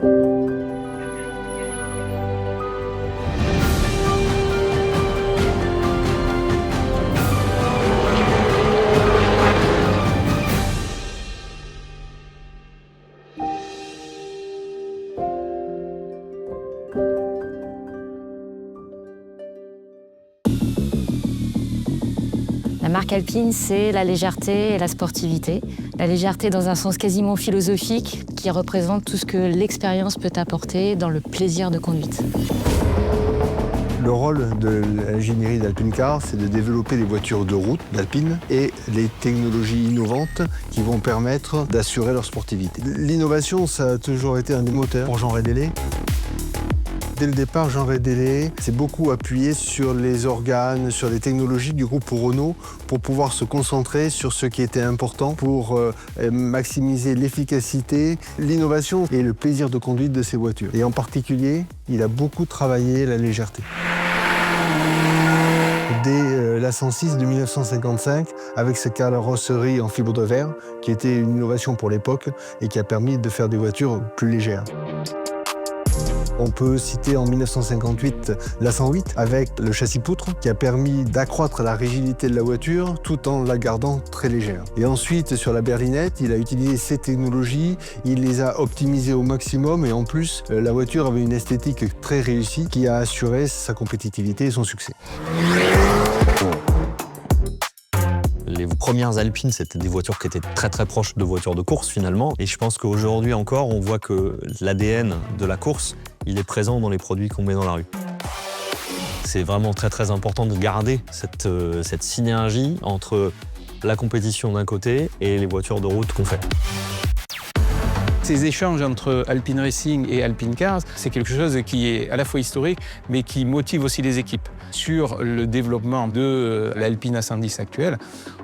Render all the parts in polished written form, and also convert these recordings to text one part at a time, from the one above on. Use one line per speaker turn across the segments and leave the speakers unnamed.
La marque Alpine, c'est la légèreté et la sportivité. La légèreté dans un sens quasiment philosophique qui représente tout ce que l'expérience peut apporter dans le plaisir de conduite.
Le rôle de l'ingénierie d'Alpine Car, c'est de développer les voitures de route d'Alpine et les technologies innovantes qui vont permettre d'assurer leur sportivité. L'innovation, ça a toujours été un des moteurs pour Jean Rédélé. Dès le départ, Jean Rédélé s'est beaucoup appuyé sur les organes, sur les technologies du groupe Renault pour pouvoir se concentrer sur ce qui était important pour maximiser l'efficacité, l'innovation et le plaisir de conduite de ces voitures. Et en particulier, il a beaucoup travaillé la légèreté. Dès la 106 de 1955, avec sa carrosserie en fibre de verre, qui était une innovation pour l'époque et qui a permis de faire des voitures plus légères. On peut citer en 1958 la 108 avec le châssis poutre qui a permis d'accroître la rigidité de la voiture tout en la gardant très légère. Et ensuite sur la berlinette, il a utilisé ces technologies, il les a optimisées au maximum et en plus la voiture avait une esthétique très réussie qui a assuré sa compétitivité et son succès.
Les premières Alpines, c'était des voitures qui étaient très très proches de voitures de course finalement. Et je pense qu'aujourd'hui encore, on voit que l'ADN de la course, il est présent dans les produits qu'on met dans la rue. C'est vraiment très très important de garder cette synergie entre la compétition d'un côté et les voitures de route qu'on fait.
Ces échanges entre Alpine Racing et Alpine Cars, c'est quelque chose qui est à la fois historique, mais qui motive aussi les équipes. Sur le développement de l'Alpine A110 actuelle,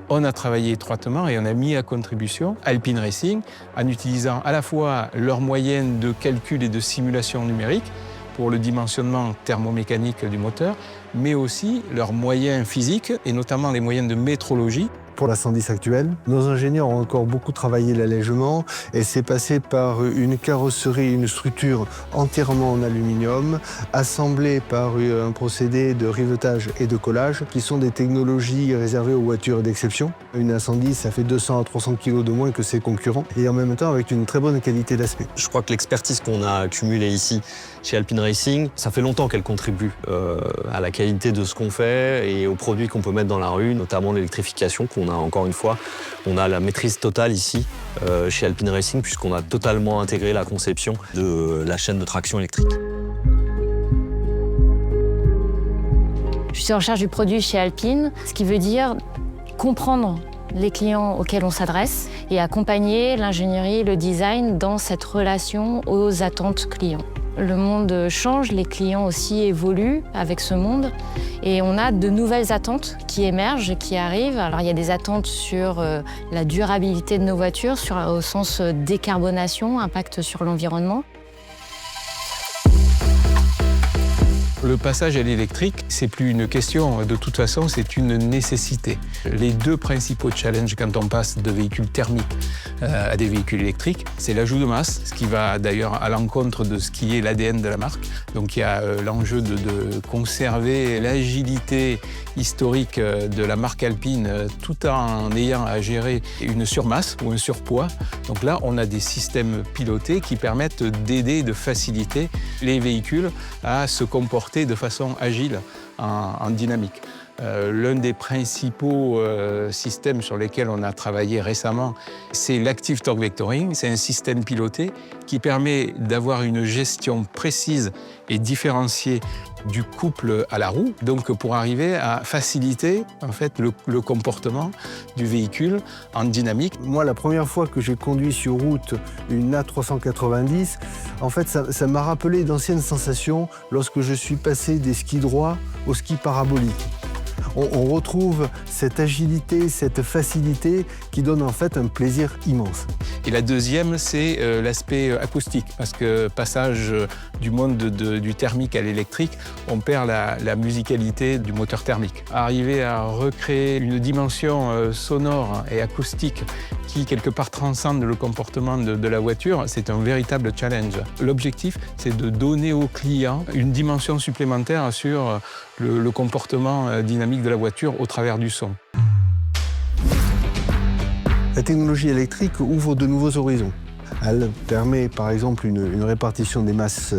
on a travaillé étroitement et on a mis à contribution Alpine Racing en utilisant à la fois leurs moyens de calcul et de simulation numérique pour le dimensionnement thermomécanique du moteur, mais aussi leurs moyens physiques et notamment les moyens de métrologie.
Pour la 110 actuelle, nos ingénieurs ont encore beaucoup travaillé l'allègement et c'est passé par une carrosserie, une structure entièrement en aluminium, assemblée par un procédé de rivetage et de collage qui sont des technologies réservées aux voitures d'exception. Une A110, ça fait 200 à 300 kg de moins que ses concurrents et en même temps avec une très bonne qualité d'aspect.
Je crois que l'expertise qu'on a accumulée ici chez Alpine Racing, ça fait longtemps qu'elle contribue à la qualité de ce qu'on fait et aux produits qu'on peut mettre dans la rue, notamment l'électrification qu'on a encore une fois. On a la maîtrise totale ici chez Alpine Racing puisqu'on a totalement intégré la conception de la chaîne de traction électrique.
Je suis en charge du produit chez Alpine, ce qui veut dire comprendre les clients auxquels on s'adresse et accompagner l'ingénierie, le design dans cette relation aux attentes clients. Le monde change, les clients aussi évoluent avec ce monde et on a de nouvelles attentes qui émergent, qui arrivent. Alors il y a des attentes sur la durabilité de nos voitures, au sens décarbonation, impact sur l'environnement.
Le passage à l'électrique, c'est plus une question, de toute façon, c'est une nécessité. Les deux principaux challenges quand on passe de véhicules thermiques à des véhicules électriques, c'est l'ajout de masse, ce qui va d'ailleurs à l'encontre de ce qui est l'ADN de la marque. Donc il y a l'enjeu de conserver l'agilité historique de la marque Alpine tout en ayant à gérer une surmasse ou un surpoids. Donc là, on a des systèmes pilotés qui permettent d'aider, de faciliter les véhicules à se comporter de façon agile, en dynamique. L'un des principaux systèmes sur lesquels on a travaillé récemment, c'est l'Active Torque Vectoring. C'est un système piloté qui permet d'avoir une gestion précise et différenciée du couple à la roue, donc pour arriver à faciliter en fait, le comportement du véhicule en dynamique.
Moi, la première fois que j'ai conduit sur route une A390, en fait, ça m'a rappelé d'anciennes sensations lorsque je suis passé des skis droits aux skis paraboliques. On retrouve cette agilité, cette facilité qui donne en fait un plaisir immense.
Et la deuxième, c'est l'aspect acoustique, parce que passage du monde du thermique à l'électrique, on perd la musicalité du moteur thermique. Arriver à recréer une dimension sonore et acoustique qui, quelque part, transcende le comportement de la voiture, c'est un véritable challenge. L'objectif, c'est de donner au client une dimension supplémentaire sur le comportement dynamique de la voiture au travers du son.
La technologie électrique ouvre de nouveaux horizons. Elle permet par exemple une répartition des masses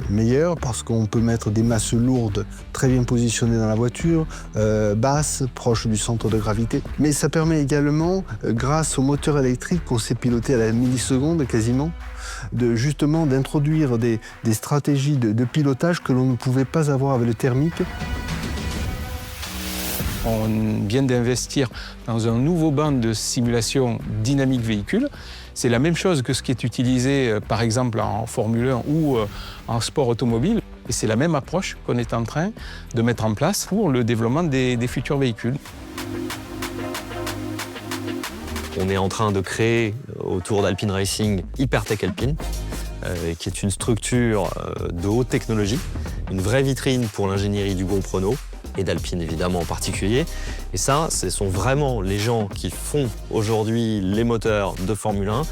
meilleure parce qu'on peut mettre des masses lourdes très bien positionnées dans la voiture, basses, proches du centre de gravité. Mais ça permet également, grâce au moteur électrique qu'on sait piloter à la milliseconde quasiment, justement d'introduire des stratégies de pilotage que l'on ne pouvait pas avoir avec le thermique.
On vient d'investir dans un nouveau banc de simulation dynamique véhicule. C'est la même chose que ce qui est utilisé, par exemple, en Formule 1 ou en sport automobile. Et c'est la même approche qu'on est en train de mettre en place pour le développement des futurs véhicules.
On est en train de créer, autour d'Alpine Racing, Hypertech Alpine, qui est une structure de haute technologie, une vraie vitrine pour l'ingénierie du groupe Renault, et d'Alpine évidemment en particulier. Et ça, ce sont vraiment les gens qui font aujourd'hui les moteurs de Formule 1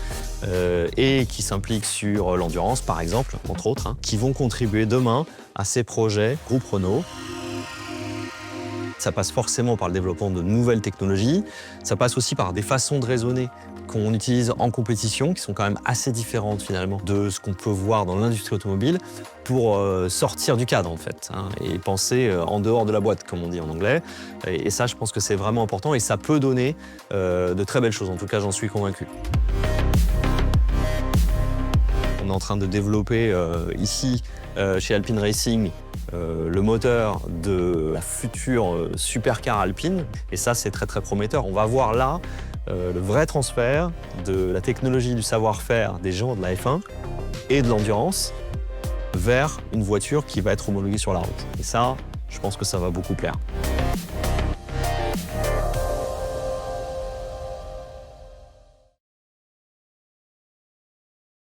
et qui s'impliquent sur l'endurance, par exemple, entre autres, qui vont contribuer demain à ces projets groupe Renault. Ça passe forcément par le développement de nouvelles technologies, ça passe aussi par des façons de raisonner qu'on utilise en compétition, qui sont quand même assez différentes finalement de ce qu'on peut voir dans l'industrie automobile, pour sortir du cadre en fait, et penser en dehors de la boîte, comme on dit en anglais. Et ça, je pense que c'est vraiment important et ça peut donner de très belles choses, en tout cas j'en suis convaincu. On est en train de développer ici, chez Alpine Racing, le moteur de la future supercar Alpine. Et ça, c'est très, très prometteur. On va voir là le vrai transfert de la technologie, du savoir-faire des gens de la F1 et de l'endurance vers une voiture qui va être homologuée sur la route. Et ça, je pense que ça va beaucoup plaire.